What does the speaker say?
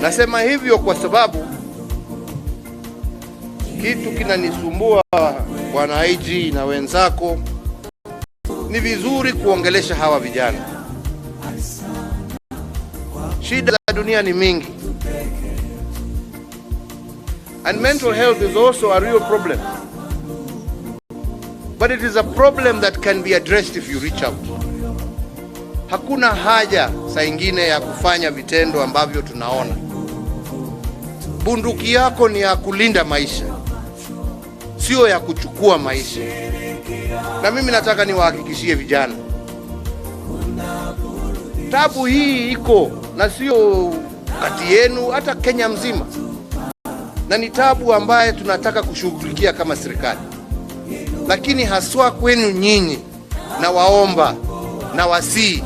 Nasema hivyo kwa sababu kitu kinanisumbua, Bwana IG na wenzako, ni vizuri kuongelesha hawa vijana. Shida za dunia ni mingi, and mental health is also a real problem, but it is a problem that can be addressed if you reach out. Hakuna haja saa ingine ya kufanya vitendo ambavyo tunaona. Bunduki yako ni ya kulinda maisha, sio ya kuchukua maisha. Na mimi nataka niwahakikishie vijana, tabu hii iko, na sio kati yenu, hata Kenya mzima, na ni tabu ambaye tunataka kushughulikia kama serikali. Lakini haswa kwenu nyinyi, na waomba na wasii